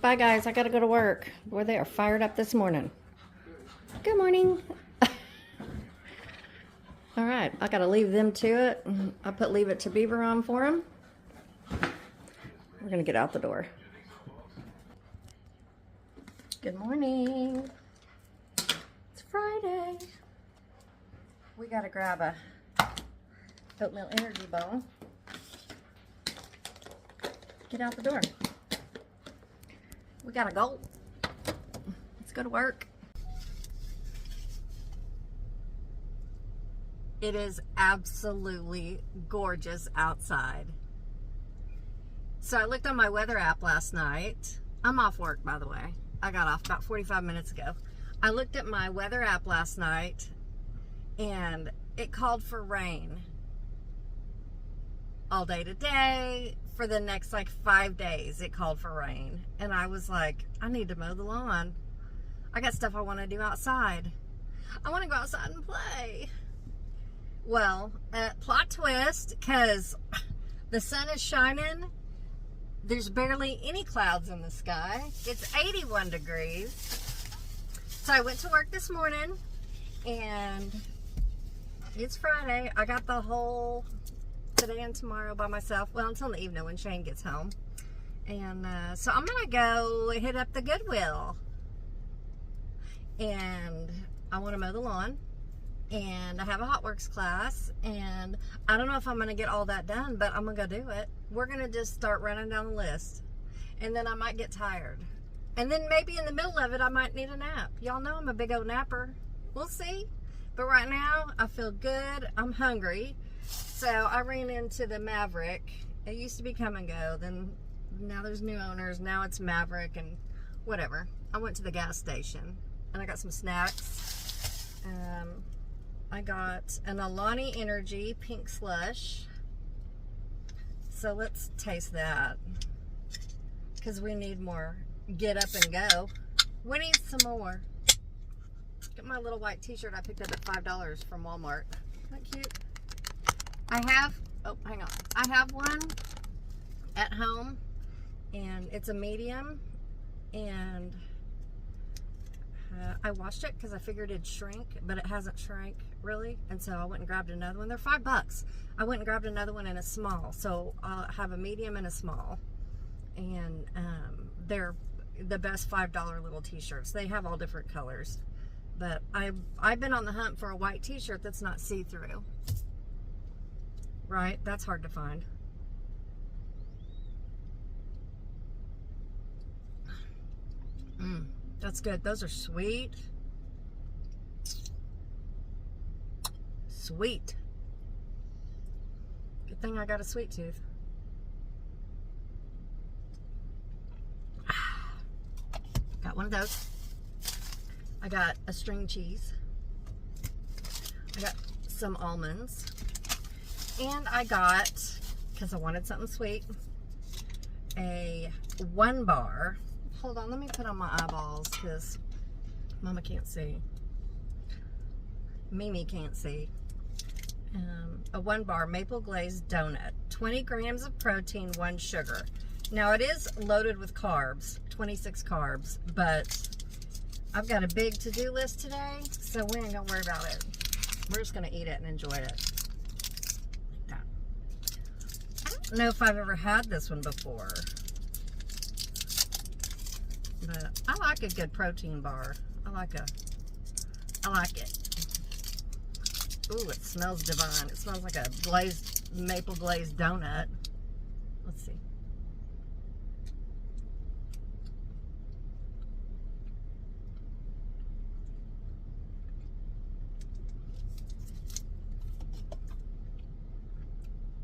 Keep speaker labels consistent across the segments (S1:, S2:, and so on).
S1: Bye, guys. I got to go to work. Boy, they are fired up this morning. Good morning. All right. I got to leave them to it. I put Leave It to Beaver on for them. We're going to get out the door. Good morning. It's Friday. We got to grab a oatmeal energy bowl. Get out the door. We gotta go. Let's go to work. It is absolutely gorgeous outside. So I looked on my weather app last night. I'm off work, by the way. I got off about 45 minutes ago. I looked at my weather app last night and it called for rain all day today. For the next like 5 days it called for rain, and I was like, I need to mow the lawn. I got stuff I want to do outside. I want to go outside and play. Well, plot twist, because the sun is shining. There's barely any clouds in the sky. It's 81 degrees. So I went to work this morning and it's Friday. I got the whole today and tomorrow by myself, well, until the evening when Shane gets home. And so I'm gonna go hit up the Goodwill, and I want to mow the lawn, and I have a Hot Works class, and I don't know if I'm gonna get all that done, but I'm gonna go do it. We're gonna just start running down the list, and then I might get tired, and then maybe in the middle of it I might need a nap. Y'all know I'm a big old napper. We'll see. But right now I feel good. I'm hungry. So I ran into the Maverick. It used to be Come and Go. Then now there's new owners. Now it's Maverick and whatever. I went to the gas station and I got some snacks. I got an Alani Energy pink slush. So let's taste that, because we need more. Get up and go. We need some more. Get my little white t-shirt I picked up at $5 from Walmart. Isn't that cute? I have, oh, hang on. I have one at home, and it's a medium, and I washed it because I figured it'd shrink, but it hasn't shrank really, and so I went and grabbed another one. They're $5. I went and grabbed another one in a small, so I'll have a medium and a small, and they're the best $5 little t-shirts. They have all different colors, but I've been on the hunt for a white t-shirt that's not see-through. Right? That's hard to find. That's good. Those are sweet. Sweet. Good thing I got a sweet tooth. Got one of those. I got a string cheese. I got some almonds. And I got, because I wanted something sweet, a 1 bar. Hold on, let me put on my eyeballs because Mama can't see. Mimi can't see. A 1 bar maple glazed donut. 20 grams of protein, 1 sugar. Now it is loaded with carbs, 26 carbs, but I've got a big to-do list today, so we ain't gonna worry about it. We're just gonna eat it and enjoy it. I don't know if I've ever had this one before, but I like a good protein bar. I like it. Ooh, it smells divine. It smells like a maple glazed donut. Let's see.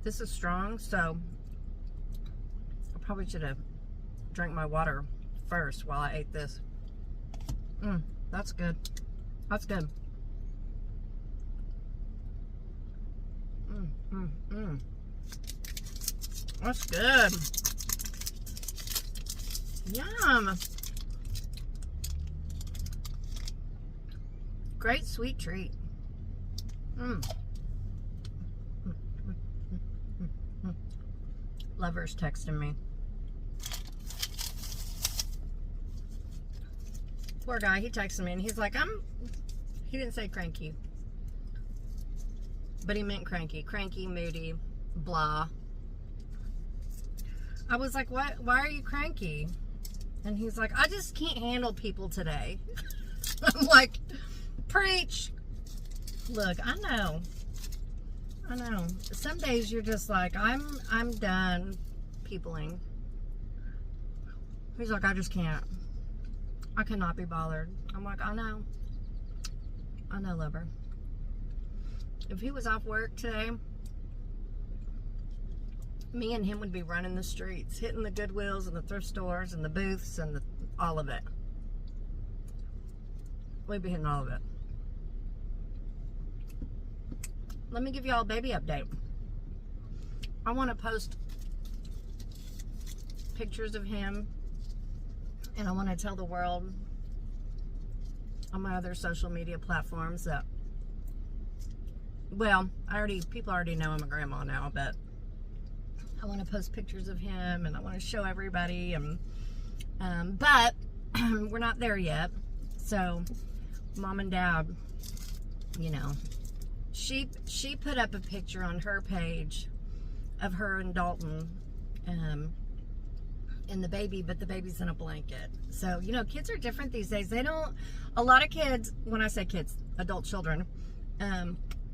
S1: This is strong, so I probably should have drank my water first while I ate this. That's good. That's good. That's good. Yum. Great sweet treat. Lover's texting me. Poor guy, he texted me and he's like, he didn't say cranky, but he meant cranky. Cranky, moody, blah. I was like, what? Why are you cranky? And he's like, I just can't handle people today. I'm like, preach. Look, I know. Some days you're just like, I'm done peopling. He's like, I just can't. I cannot be bothered. I'm like, I know, lover. If he was off work today, me and him would be running the streets, hitting the Goodwills and the thrift stores and the booths and all of it. We'd be hitting all of it. Let me give you all a baby update. I want to post pictures of him, and I want to tell the world on my other social media platforms that, well, people already know I'm a grandma now, but I want to post pictures of him and I want to show everybody, and but we're not there yet. So mom and dad, you know, she put up a picture on her page of her and Dalton and the baby, but the baby's in a blanket. So, you know, kids are different these days. A lot of kids, when I say kids, adult children,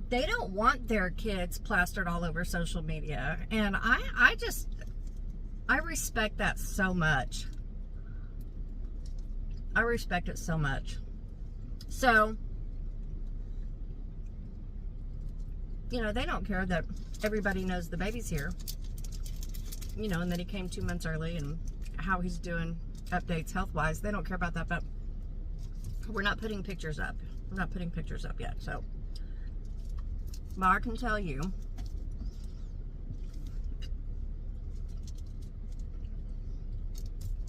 S1: they don't want their kids plastered all over social media. And I respect that so much. I respect it so much. So, you know, they don't care that everybody knows the baby's here. You know, and that he came 2 months early and how he's doing, updates health-wise. They don't care about that, but we're not putting pictures up. We're not putting pictures up yet, so. But I can tell you,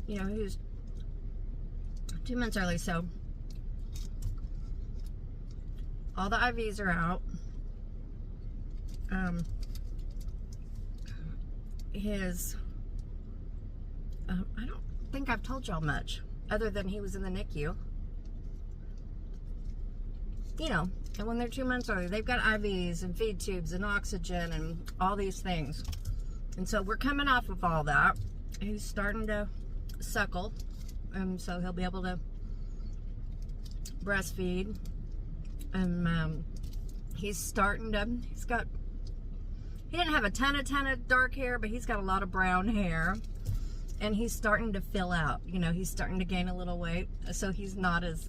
S1: you know, he was 2 months early, so all the IVs are out. I don't think I've told y'all much other than he was in the NICU. You know, and when they're 2 months early, they've got IVs and feed tubes and oxygen and all these things. And so we're coming off of all that. He's starting to suckle, and so he'll be able to breastfeed. And he didn't have a ton of dark hair, but he's got a lot of brown hair. And he's starting to fill out. You know, he's starting to gain a little weight, so he's not as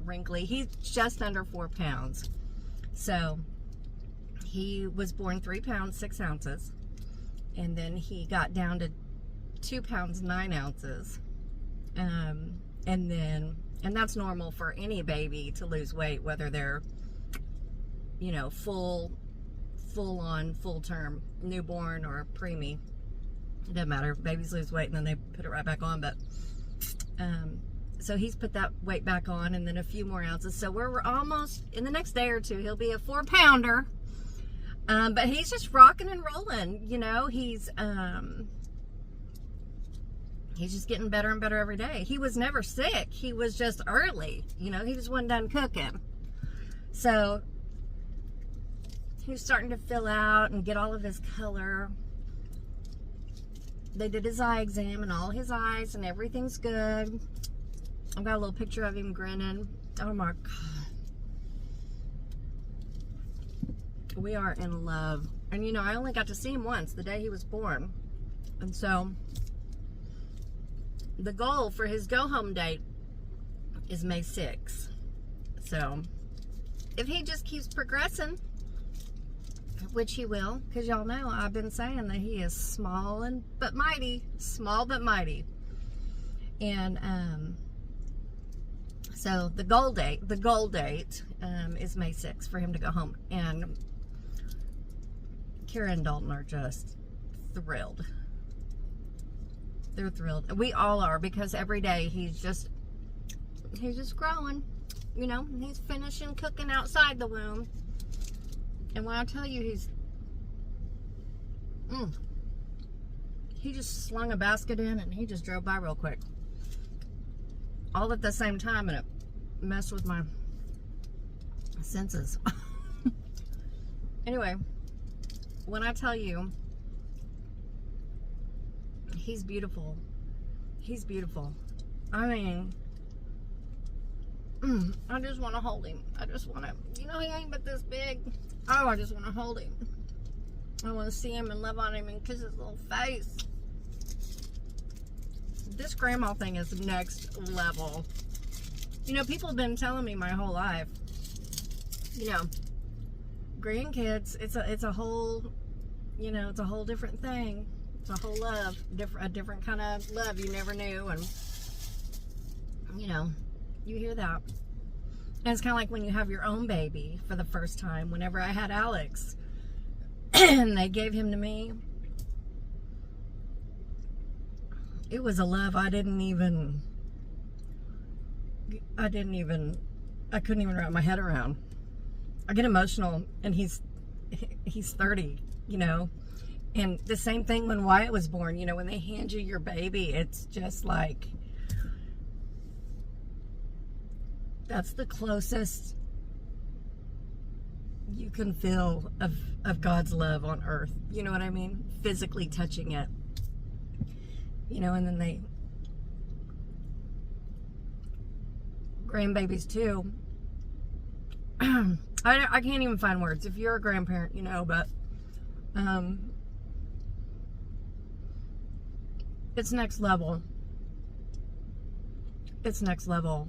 S1: wrinkly. He's just under 4 pounds. So he was born 3 pounds 6 ounces, and then he got down to 2 pounds 9 ounces. And that's normal for any baby to lose weight, whether they're, you know, full on, full term newborn or preemie. It doesn't matter. Babies lose weight and then they put it right back on. But so he's put that weight back on, and then a few more ounces. So we're almost, in the next day or two, he'll be a 4-pounder. But he's just rocking and rolling. You know, he's just getting better and better every day. He was never sick. He was just early. You know, he just wasn't done cooking. So he was starting to fill out and get all of his color. They did his eye exam and all his eyes, and everything's good. I've got a little picture of him grinning. Oh my God. We are in love. And you know, I only got to see him once, the day he was born. And so the goal for his go home date is May 6th. So if he just keeps progressing, which he will, because y'all know I've been saying that he is small but mighty. And so the goal date is May 6th for him to go home. And Kira and Dalton are just thrilled. They're thrilled. We all are, because every day he's just growing. You know, he's finishing cooking outside the womb. And when I tell you he just slung a basket in and he just drove by real quick. all at the same time, and it messed with my senses. Anyway, when I tell you, he's beautiful. He's beautiful. I mean, I just want to hold him. I just want to, he ain't but this big. Oh, I just want to hold him. I want to see him and love on him and kiss his little face. This grandma thing is next level. People have been telling me my whole life, grandkids, it's a whole, it's a whole different thing. It's a whole love, a different kind of love you never knew. And, you hear that. And it's kind of like when you have your own baby for the first time. Whenever I had Alex and they gave him to me, it was a love I couldn't even wrap my head around. I get emotional, and he's 30, and the same thing when Wyatt was born. When they hand you your baby, it's just like, that's the closest you can feel of God's love on earth. You know what I mean? Physically touching it. And then grandbabies too. I can't even find words. If you're a grandparent, but it's next level. It's next level.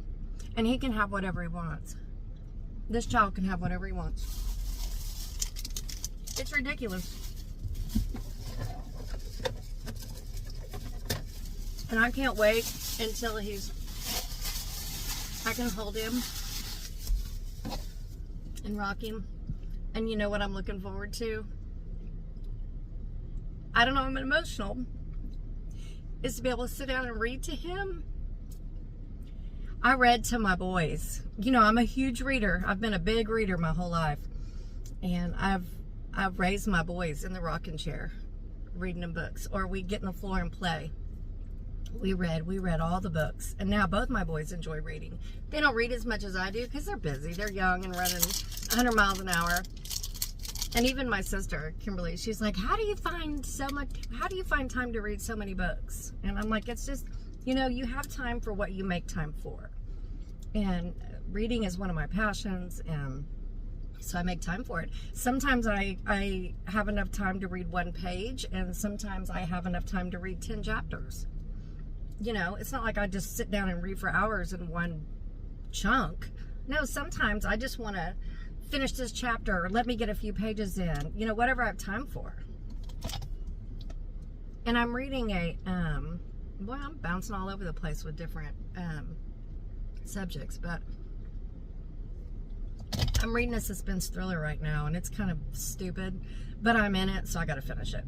S1: And he can have whatever he wants. This child can have whatever he wants. It's ridiculous. And I can't wait until I can hold him and rock him. And you know what I'm looking forward to? I don't know, I'm emotional. Is to be able to sit down and read to him. I read to my boys. I'm a huge reader. I've been a big reader my whole life. And I've raised my boys in the rocking chair, reading them books. Or we'd get on the floor and play. We read all the books. And now both my boys enjoy reading. They don't read as much as I do because they're busy. They're young and running 100 miles an hour. And even my sister, Kimberly, she's like, how do you find time to read so many books? And I'm like, it's just, you have time for what you make time for. And reading is one of my passions, and so I make time for it. Sometimes I have enough time to read one page, and sometimes I have enough time to read 10 chapters. It's not like I just sit down and read for hours in one chunk. No, sometimes I just want to finish this chapter, or let me get a few pages in, whatever I have time for. And I'm reading I'm bouncing all over the place with different subjects, but I'm reading a suspense thriller right now, and it's kind of stupid, but I'm in it, so I got to finish it.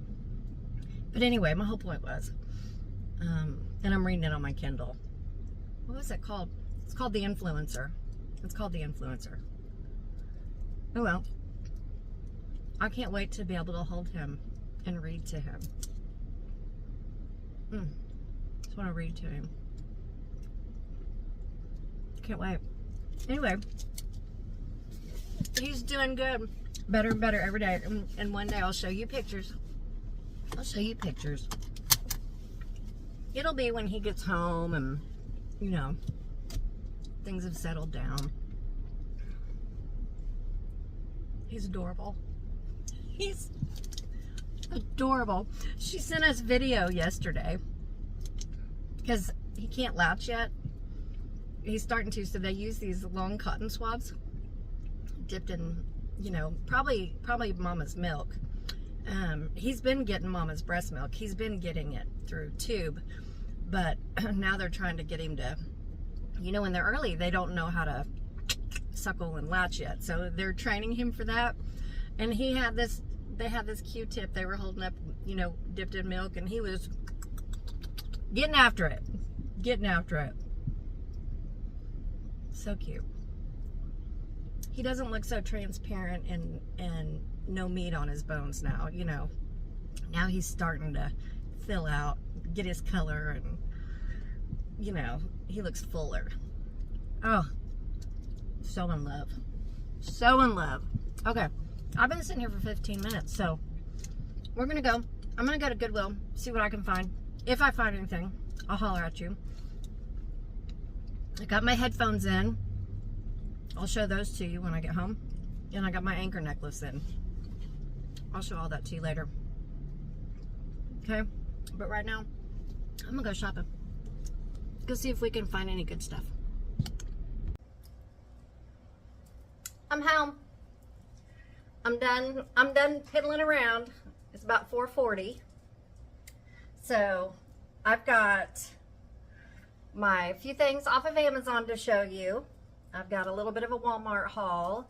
S1: But anyway, my whole point was, and I'm reading it on my Kindle. What was it called? It's called The Influencer. It's called The Influencer. Oh well. I can't wait to be able to hold him and read to him. Just want to read to him. Can't wait. Anyway, he's doing good. Better and better every day. And one day I'll show you pictures. I'll show you pictures. It'll be when he gets home and, things have settled down. He's adorable. He's adorable. She sent us video yesterday because he can't latch yet. He's starting to, so they use these long cotton swabs dipped in, probably mama's milk. He's been getting mama's breast milk. He's been getting it through tube, but now they're trying to get him to, when they're early, they don't know how to suckle and latch yet. So they're training him for that. And they had this Q-tip they were holding up, dipped in milk, and he was getting after it. So cute. He doesn't look so transparent and no meat on his bones now, Now he's starting to fill out, get his color, and, you know, he looks fuller. Oh, so in love. So in love. Okay, I've been sitting here for 15 minutes, so we're gonna go. I'm gonna go to Goodwill, see what I can find. If I find anything, I'll holler at you. I got my headphones in. I'll show those to you when I get home. And I got my anchor necklace in. I'll show all that to you later. Okay? But right now, I'm gonna go shopping. Go see if we can find any good stuff. I'm home. I'm done piddling around. It's about 4:40. So I've got my few things off of Amazon to show you. I've got a little bit of a Walmart haul,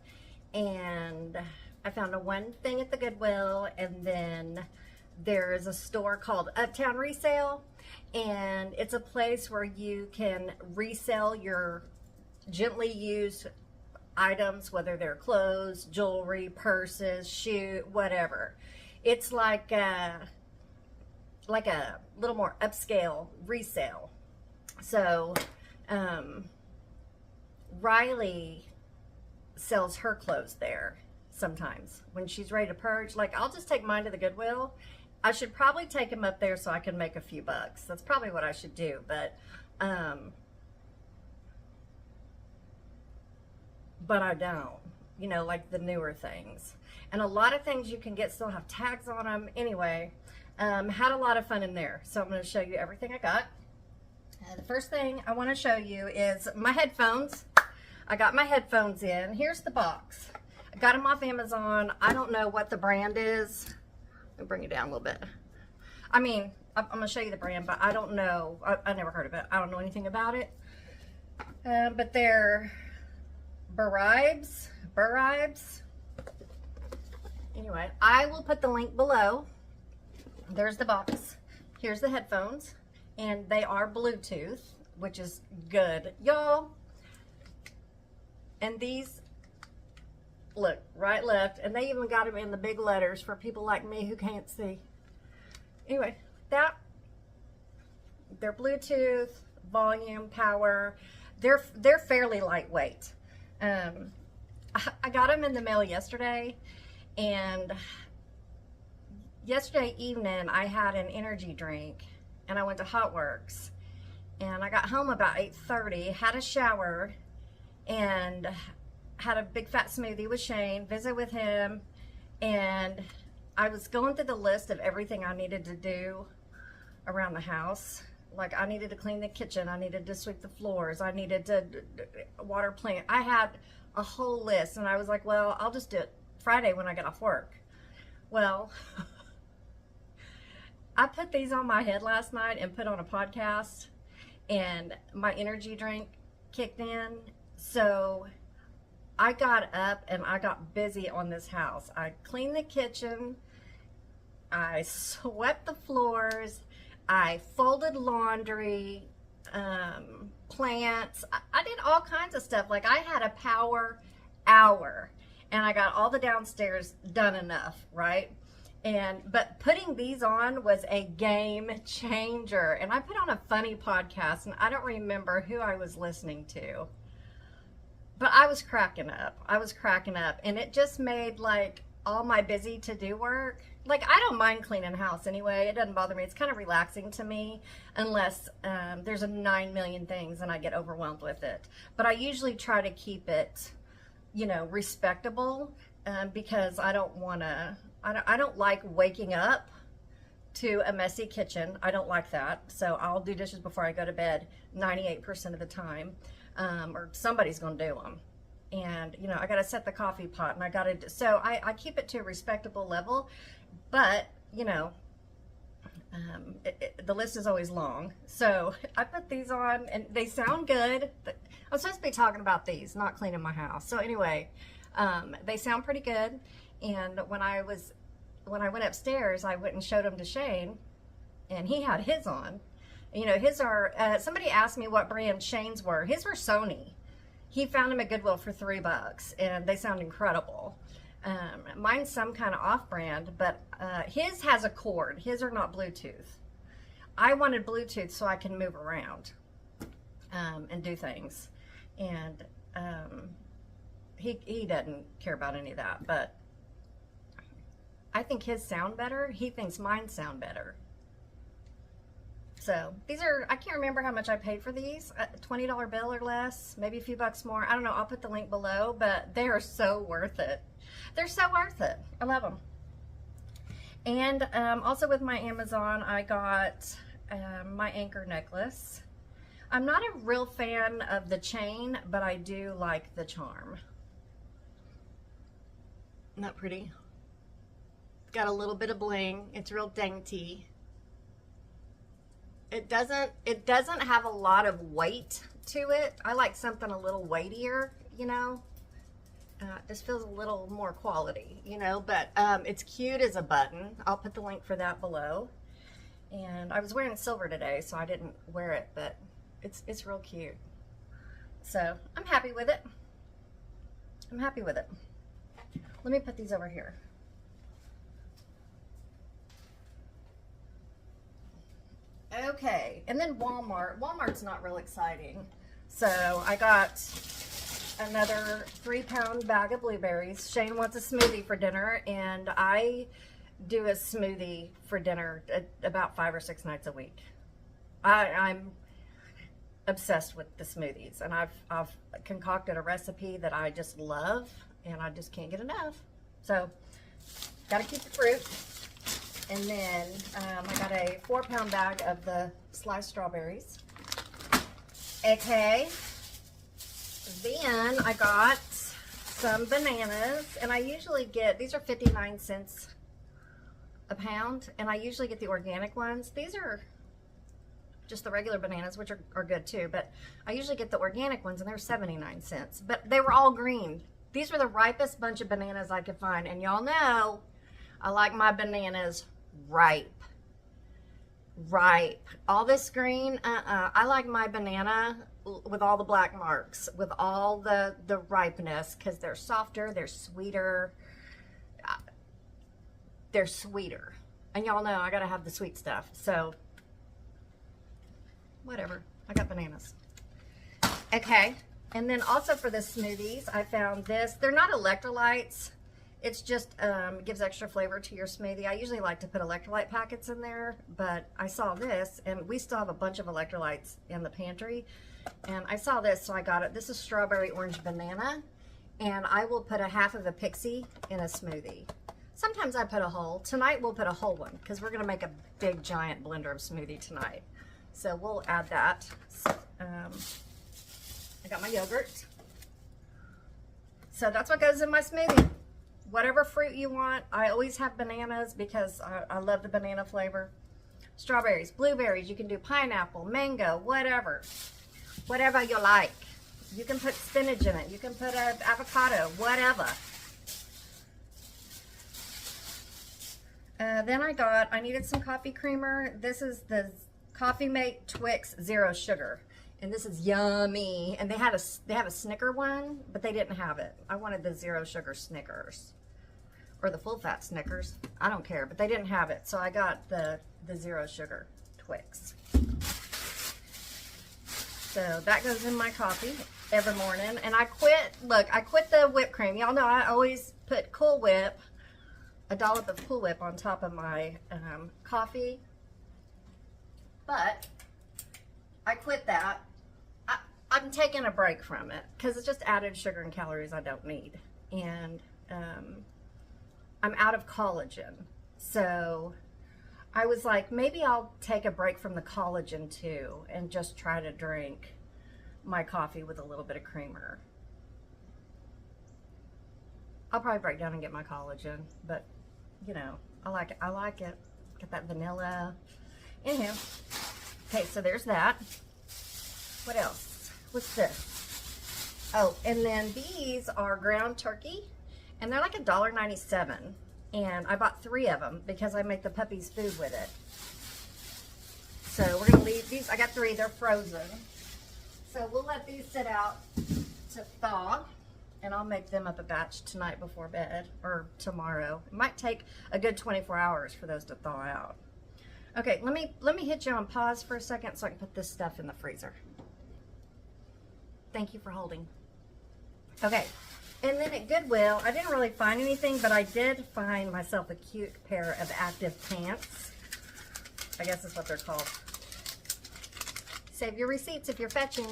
S1: and I found one thing at the Goodwill, and then there's a store called Uptown Resale, and it's a place where you can resell your gently used items, whether they're clothes, jewelry, purses, shoe, whatever. It's like a little more upscale resale. So Riley sells her clothes there sometimes when she's ready to purge. Like, I'll just take mine to the Goodwill. I should probably take them up there so I can make a few bucks. That's probably what I should do, but I don't, you know, like the newer things. And a lot of things you can get still have tags on them. Anyway, had a lot of fun in there. So I'm going to show you everything I got. The first thing I want to show you is my headphones. I got my headphones in. Here's the box. I got them off Amazon. I don't know what the brand is. Let me bring it down a little bit. I mean, I'm going to show you the brand, but I don't know. I never heard of it. I don't know anything about it. But they're Buribes. Anyway, I will put the link below. There's the box. Here's the headphones. And they are Bluetooth, which is good, y'all. And these, look, right, left, and they even got them in the big letters for people like me who can't see. Anyway, they're Bluetooth, volume, power. They're fairly lightweight. I got them in the mail yesterday, and yesterday evening I had an energy drink. And I went to Hot Works, and I got home about 8:30, had a shower, and had a big fat smoothie with Shane, visit with him, and I was going through the list of everything I needed to do around the house. Like, I needed to clean the kitchen, I needed to sweep the floors, I needed to water plant. I had a whole list, and I was like, well, I'll just do it Friday when I get off work. Well, I put these on my head last night and put on a podcast, and my energy drink kicked in. So I got up and I got busy on this house. I cleaned the kitchen, I swept the floors, I folded laundry, plants. I did all kinds of stuff. Like, I had a power hour, and I got all the downstairs done enough, right? But putting these on was a game changer. And I put on a funny podcast, and I don't remember who I was listening to, but I was cracking up. And it just made, like, all my busy to-do work. Like, I don't mind cleaning the house anyway. It doesn't bother me. It's kind of relaxing to me, unless there's a 9 million things and I get overwhelmed with it. But I usually try to keep it, you know, respectable, because I don't want to... I don't like waking up to a messy kitchen. I don't like that. So I'll do dishes before I go to bed 98% of the time, or somebody's going to do them. And, you know, I got to set the coffee pot, and I got to, so I keep it to a respectable level. But, you know, the list is always long. So I put these on, and they sound good. I'm supposed to be talking about these, not cleaning my house. So anyway, they sound pretty good. And when I went upstairs, I went and showed them to Shane, and he had his on. You know, his are, somebody asked me what brand Shane's were. His were Sony. He found them at Goodwill for $3, and they sound incredible. Mine's some kind of off-brand, but his has a cord. His are not Bluetooth. I wanted Bluetooth so I can move around. and do things. And he doesn't care about any of that, but I think his sound better. He thinks mine sound better. So these are, I can't remember how much I paid for these, a $20 bill or less, maybe a few bucks more. I don't know, I'll put the link below, but they are so worth it. They're so worth it. I love them. And also with my Amazon, I got my anchor necklace. I'm not a real fan of the chain, but I do like the charm. Isn't that pretty? It's got a little bit of bling. It's real dainty. It doesn't have a lot of weight to it. I like something a little weightier, you know. This feels a little more quality, you know, but it's cute as a button. I'll put the link for that below. And I was wearing silver today, so I didn't wear it, but it's real cute. So I'm happy with it. I'm happy with it. Let me put these over here. Okay, and then Walmart. Walmart's not real exciting. So I got another 3-pound bag of blueberries. Shane wants a smoothie for dinner, and I do a smoothie for dinner about 5 or 6 nights a week. I'm obsessed with the smoothies, and I've concocted a recipe that I just love, and I just can't get enough. So, gotta keep the fruit. And then I got a 4-pound bag of the sliced strawberries. Okay. Then I got some bananas, and I usually get, these are 59 cents a pound, and I usually get the organic ones. These are just the regular bananas, which are good too, but I usually get the organic ones, and they're 79 cents. But they were all green. These were the ripest bunch of bananas I could find, and y'all know I like my bananas ripe. All this green, I like my banana with all the black marks, with all the ripeness, because they're softer, they're sweeter. And y'all know I gotta have the sweet stuff, so whatever, I got bananas. Okay, and then also for the smoothies, I found this. They're not electrolytes. It's just gives extra flavor to your smoothie. I usually like to put electrolyte packets in there, but I saw this, and we still have a bunch of electrolytes in the pantry, and I saw this, so I got it. This is strawberry orange banana, and I will put a half of a pixie in a smoothie. Sometimes I put a whole. Tonight we'll put a whole one, because we're gonna make a big giant blender of smoothie tonight. So we'll add that. I got my yogurt. So that's what goes in my smoothie. Whatever fruit you want. I always have bananas because I love the banana flavor. Strawberries, blueberries, you can do pineapple, mango, whatever. Whatever you like. You can put spinach in it. You can put an avocado, whatever. Then I needed some coffee creamer. This is the Coffee Mate Twix Zero Sugar. And this is yummy. And they have a Snicker one, but they didn't have it. I wanted the Zero Sugar Snickers. Or the full fat Snickers. I don't care, but they didn't have it. So I got the Zero Sugar Twix. So that goes in my coffee every morning. And I quit the whipped cream. Y'all know I always put Cool Whip, a dollop of Cool Whip on top of my coffee. But I quit that. I'm taking a break from it because it's just added sugar and calories I don't need. And I'm out of collagen. So I was like, maybe I'll take a break from the collagen too and just try to drink my coffee with a little bit of creamer. I'll probably break down and get my collagen, but you know, I like it. Get that vanilla. Anyhow, okay, so there's that. What else? What's this? Oh, and then these are ground turkey, and they're like $1.97. And I bought 3 of them because I make the puppies food with it. So we're gonna leave these. I got 3. They're frozen. So we'll let these sit out to thaw, and I'll make them up a batch tonight before bed or tomorrow. It might take a good 24 hours for those to thaw out. Okay, let me hit you on pause for a second so I can put this stuff in the freezer. Thank you for holding. Okay, and then at Goodwill, I didn't really find anything, but I did find myself a cute pair of active pants. I guess that's what they're called. Save your receipts if you're fetching.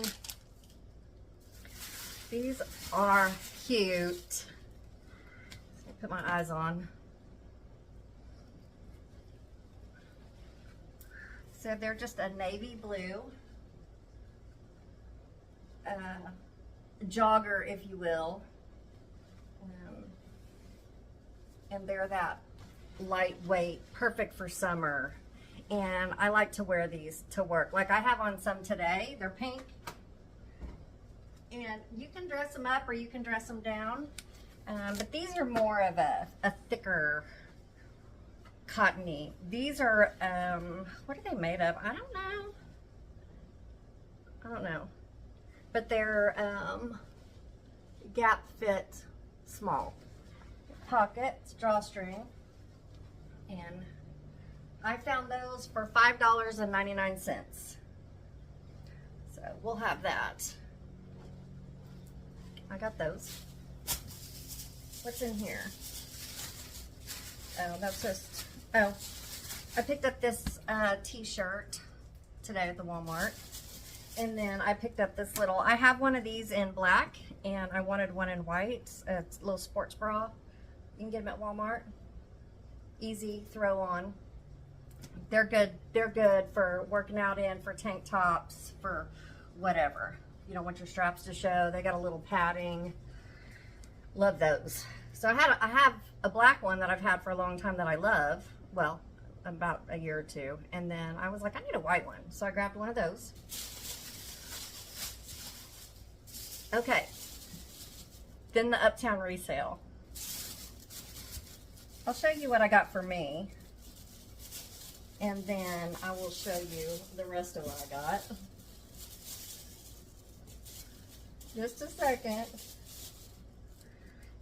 S1: These are cute. Put my eyes on. So they're just a navy blue jogger, if you will. And they're that lightweight, perfect for summer. And I like to wear these to work. Like I have on some today. They're pink. And you can dress them up or you can dress them down. But these are more of a thicker cottony. These are, what are they made of? I don't know. But they're gap fit small. Pockets, drawstring. And I found those for $5.99. So we'll have that. I got those. What's in here? Oh, that's just, oh, I picked up this t-shirt today at the Walmart. And then I picked up this little, I have one of these in black and I wanted one in white. It's a little sports bra. You can get them at Walmart. Easy throw on. They're good for working out in, for tank tops, for whatever. You don't want your straps to show. They got a little padding. Love those. So I have a black one that I've had for a long time that I love. Well, about a year or two. And then I was like, I need a white one. So I grabbed one of those. Okay. Then the Uptown resale. I'll show you what I got for me. And then I will show you the rest of what I got. Just a second.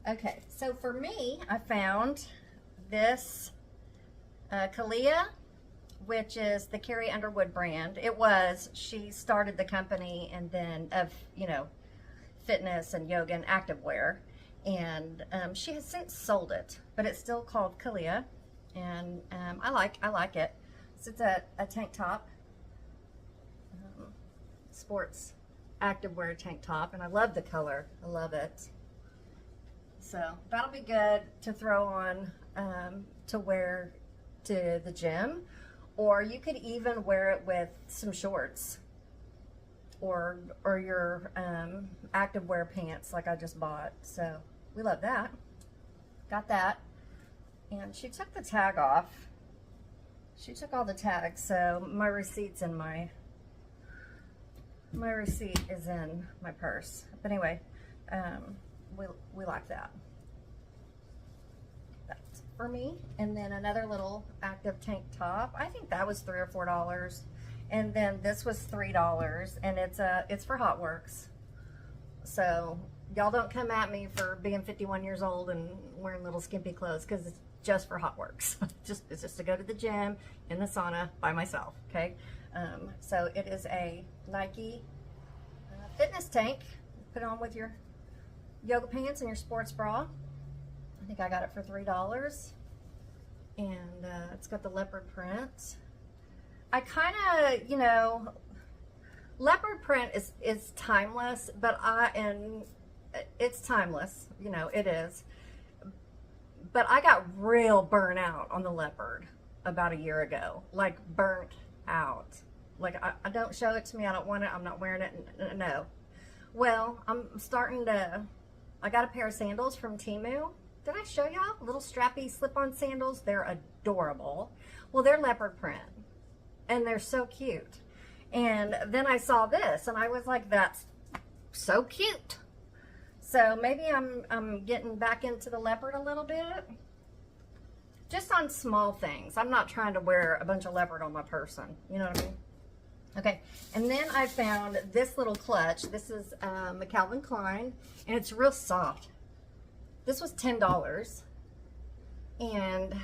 S1: Okay, so for me, I found this Kalia, which is the Carrie Underwood brand. She started the company and then of, fitness and yoga and activewear. And she has since sold it, but it's still called Kalia. And I like it. So it's a tank top, sports activewear tank top, and I love the color. I love it. So that'll be good to throw on to wear to the gym, or you could even wear it with some shorts or your activewear pants like I just bought. So we love that. Got that. And she took the tag off. She took all the tags, so my receipt's in my receipt is in my purse. But anyway, we like that. That's for me. And then another little active tank top. I think that was $3 or $4. And then this was $3, and it's for Hot Works. So y'all don't come at me for being 51 years old and wearing little skimpy clothes, because it's just for Hot Works. It's just to go to the gym in the sauna by myself. Okay. So it is a Nike fitness tank. Put it on with your yoga pants and your sports bra. I think I got it for $3. And it's got the leopard print. I kind of, leopard print is timeless, but it's timeless, it is. But I got real burnt out on the leopard about a year ago. Like, burnt out. Like, I don't show it to me. I don't want it. I'm not wearing it. No. Well, I got a pair of sandals from Temu. Did I show y'all? Little strappy slip-on sandals. They're adorable. Well, they're leopard print. And they're so cute. And then I saw this, and I was like, that's so cute. So maybe I'm getting back into the leopard a little bit. Just on small things. I'm not trying to wear a bunch of leopard on my person. You know what I mean? Okay. And then I found this little clutch. This is a Calvin Klein, and it's real soft. This was $10. And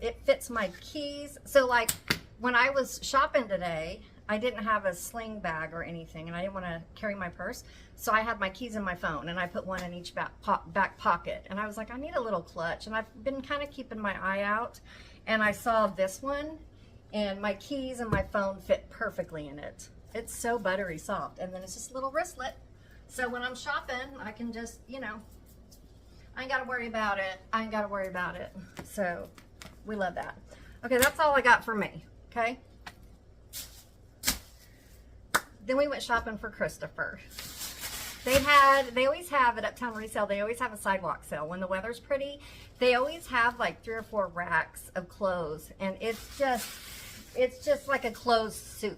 S1: it fits my keys. So like when I was shopping today, I didn't have a sling bag or anything, and I didn't want to carry my purse, so I had my keys in my phone, and I put one in each back pocket, and I was like, I need a little clutch, and I've been kind of keeping my eye out, and I saw this one, and my keys and my phone fit perfectly in it. It's so buttery soft, and then it's just a little wristlet, so when I'm shopping, I can just, you know, I ain't got to worry about it. I ain't got to worry about it, so we love that. Okay, that's all I got for me, okay? Then we went shopping for Christopher. They always have at Uptown Resale, they always have a sidewalk sale. When the weather's pretty, they always have like 3 or 4 racks of clothes, and it's just like a clothes soup.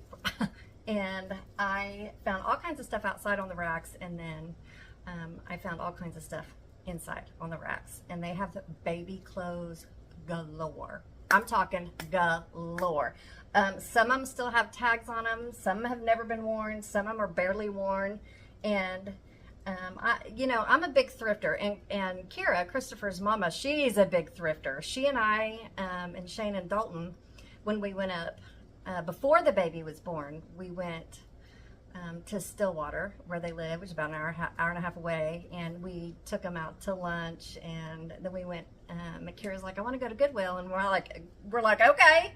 S1: And I found all kinds of stuff outside on the racks, and then I found all kinds of stuff inside on the racks. And they have the baby clothes galore. I'm talking galore. Some of them still have tags on them. Some have never been worn. Some of them are barely worn. And, you know, I'm a big thrifter. And Kira, Christopher's mama, she's a big thrifter. She and I, and Shane and Dalton, when we went up, before the baby was born, we went to Stillwater, where they live, which is about an hour and a half away. And we took them out to lunch. And then we went, Kira's like, I want to go to Goodwill. And we're like, okay.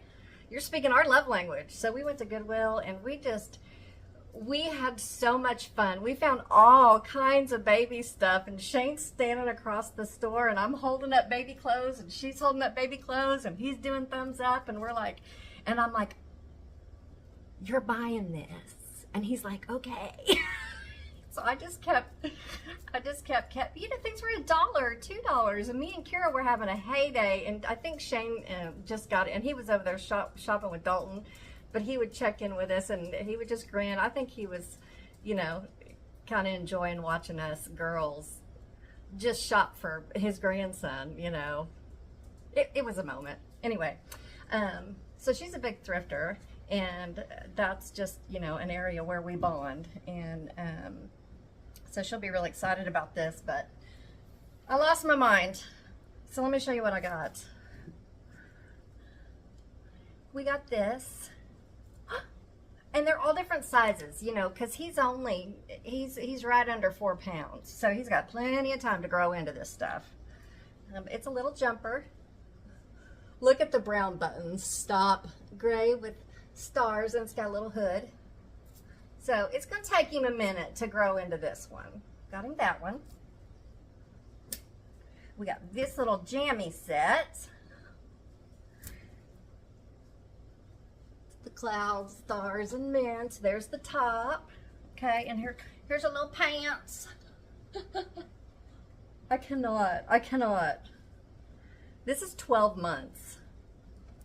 S1: You're speaking our love language. So we went to Goodwill, and we had so much fun. We found all kinds of baby stuff, and Shane's standing across the store, and I'm holding up baby clothes, and she's holding up baby clothes, and he's doing thumbs up, and I'm like, you're buying this. And he's like, okay. So I just kept, you know, things were $1, $2, and me and Kira were having a heyday, and I think Shane just got it, and he was over there shopping with Dalton, but he would check in with us, and he would just grin. I think he was, you know, kind of enjoying watching us girls just shop for his grandson, you know. It was a moment. Anyway, so she's a big thrifter, and that's just, you know, an area where we bond, and so she'll be really excited about this, but I lost my mind. So let me show you what I got. We got this, and they're all different sizes, you know, because he's right under 4 pounds, so he's got plenty of time to grow into this stuff. It's a little jumper. Look at the brown buttons. Stop. Gray with stars, and it's got a little hood. So it's going to take him a minute to grow into this one. Got him that one. We got this little jammy set. The clouds, stars, and mint. There's the top. Okay, and here's a little pants. I cannot. This is 12 months.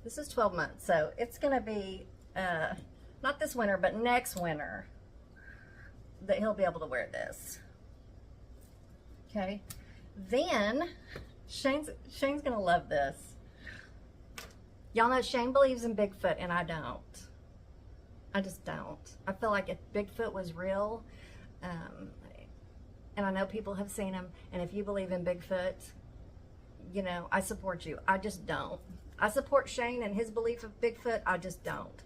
S1: This is 12 months, so it's going to be, not this winter, but next winter, that he'll be able to wear this. Okay, then Shane's gonna love this. Y'all know Shane believes in Bigfoot, and I don't. I just don't. I feel like if Bigfoot was real, and I know people have seen him, and if you believe in Bigfoot, you know, I support you. I just don't. I support Shane and his belief of Bigfoot. I just don't.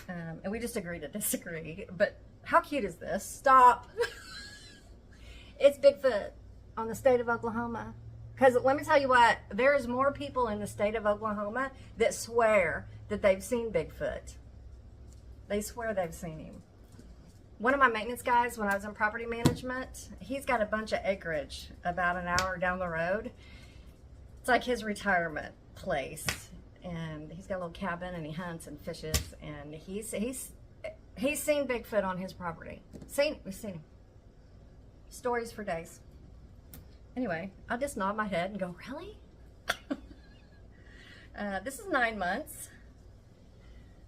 S1: And we just agree to disagree. But how cute is this? Stop. It's Bigfoot on the state of Oklahoma. Because let me tell you what, there's more people in the state of Oklahoma that swear that they've seen Bigfoot. They swear they've seen him. One of my maintenance guys, when I was in property management, he's got a bunch of acreage about an hour down the road. It's like his retirement place. And he's got a little cabin, and he hunts and fishes, and he's seen Bigfoot on his property. We've seen him. Stories for days. Anyway, I just nod my head and go, really? This is 9 months,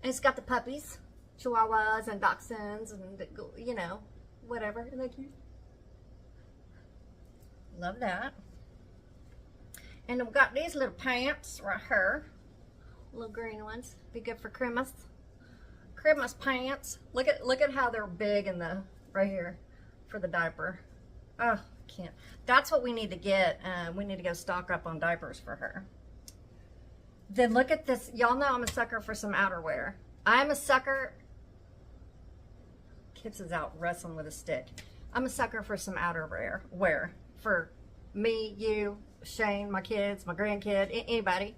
S1: and it's got the puppies, Chihuahuas and Dachshunds, and you know, whatever. Isn't that cute? Love that. And we've got these little pants right here. Little green ones. Be good for Christmas. Christmas pants. Look at how they're big in the right here for the diaper. Oh, can't. That's what we need to get. We need to go stock up on diapers for her. Then look at this. Y'all know I'm a sucker for some outerwear. I'm a sucker. Kids is out wrestling with a stick. I'm a sucker for some outerwear. For me, you, Shane, my kids, my grandkid, anybody.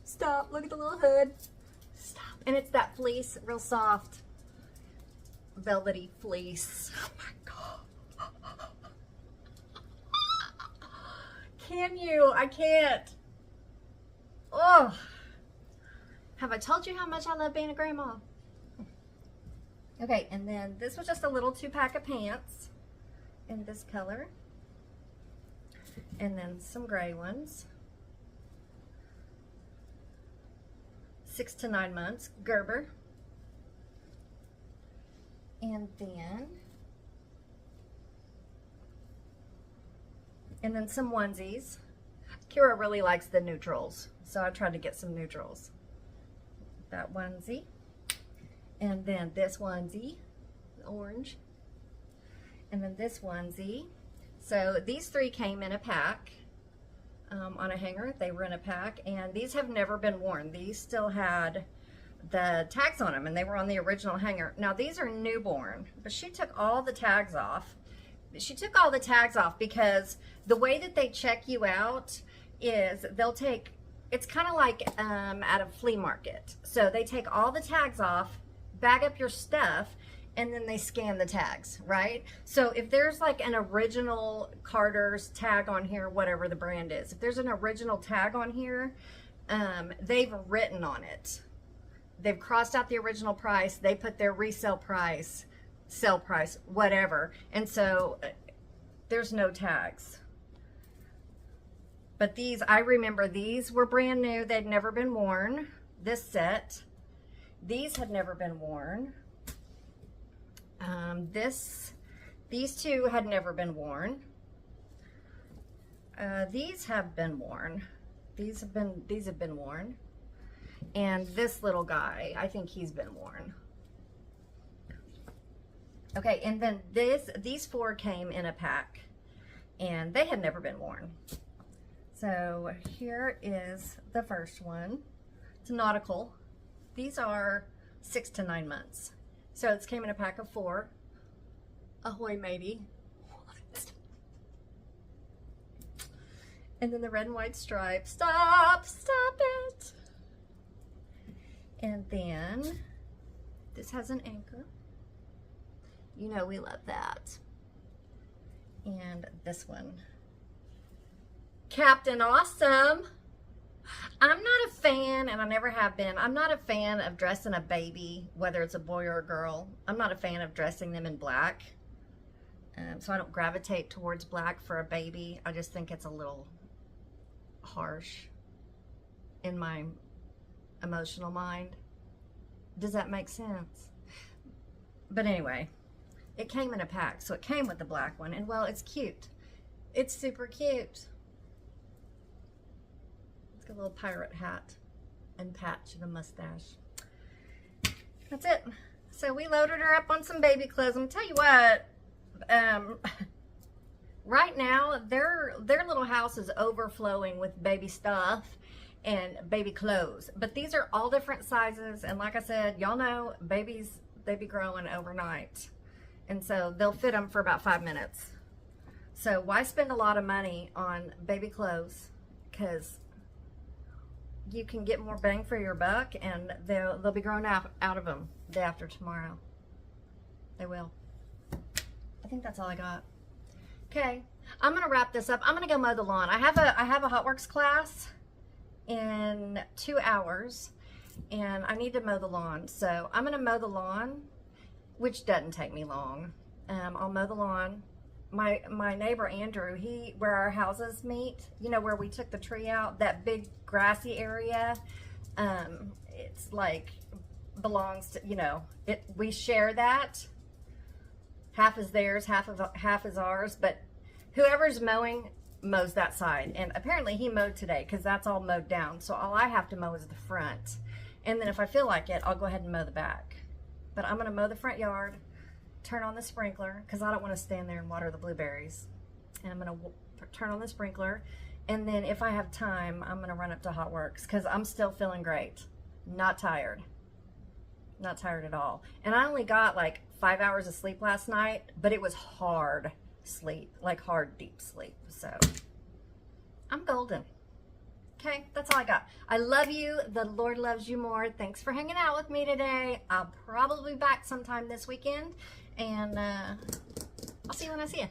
S1: Stop. Look at the little hood. Stop. And it's that fleece, real soft, velvety fleece. Oh my God. Can you? I can't. Oh. Have I told you how much I love being a grandma? Okay, and then this was just a little 2-pack of pants in this color. And then some gray ones. 6 to 9 months, Gerber. And then some onesies. Kira really likes the neutrals, so I tried to get some neutrals. That onesie. And then this onesie, orange. And then this onesie. So these 3 came in a pack. On a hanger. They were in a pack, and these have never been worn. These still had the tags on them, and they were on the original hanger. Now these are newborn, but she took all the tags off. She took all the tags off because the way that they check you out is they'll take, it's kind of like at a flea market. So they take all the tags off, bag up your stuff, and then they scan the tags, right? So if there's like an original Carter's tag on here, whatever the brand is, if there's an original tag on here, they've written on it. They've crossed out the original price. They put their resale price, sell price, whatever. And so there's no tags. But these, I remember these were brand new. They'd never been worn. This set, these had never been worn. These 2 had never been worn. These have been worn. These have been worn. And this little guy, I think he's been worn. Okay, and then these 4 came in a pack, and they had never been worn. So here is the first one. It's nautical. These are 6 to 9 months. So it came in a pack of 4. Ahoy, matey. What? And then the red and white stripe. Stop it. And then this has an anchor. You know we love that. And this one. Captain Awesome. I'm not a fan, and I never have been, I'm not a fan of dressing a baby, whether it's a boy or a girl. I'm not a fan of dressing them in black. So I don't gravitate towards black for a baby. I just think it's a little harsh in my emotional mind. Does that make sense? But anyway, it came in a pack, so it came with the black one, and well, it's cute. It's super cute. A little pirate hat and patch and a mustache. That's it. So we loaded her up on some baby clothes. I'm gonna tell you what, right now their little house is overflowing with baby stuff and baby clothes. But these are all different sizes, and like I said, y'all know babies, they be growing overnight, and so they'll fit them for about 5 minutes. So why spend a lot of money on baby clothes? Because you can get more bang for your buck, and they'll be grown out of them day after tomorrow. They will. I think that's all I got. Okay, I'm gonna wrap this up. I'm gonna go mow the lawn. I have a HotWorks class in 2 hours, and I need to mow the lawn. So I'm gonna mow the lawn, which doesn't take me long. I'll mow the lawn. My neighbor Andrew, where our houses meet, you know, where we took the tree out, that big grassy area, it's like belongs to, you know, we share that. Half is theirs, half is ours, but whoever's mowing mows that side, and apparently he mowed today because that's all mowed down. So all I have to mow is the front, and then if I feel like it, I'll go ahead and mow the back. But I'm gonna mow the front yard, turn on the sprinkler because I don't want to stand there and water the blueberries, and I'm gonna turn on the sprinkler, And then if I have time, I'm going to run up to Hot Works because I'm still feeling great. Not tired. Not tired at all. And I only got like 5 hours of sleep last night, but it was hard sleep, like hard deep sleep. So I'm golden. Okay, that's all I got. I love you. The Lord loves you more. Thanks for hanging out with me today. I'll probably be back sometime this weekend, and I'll see you when I see you.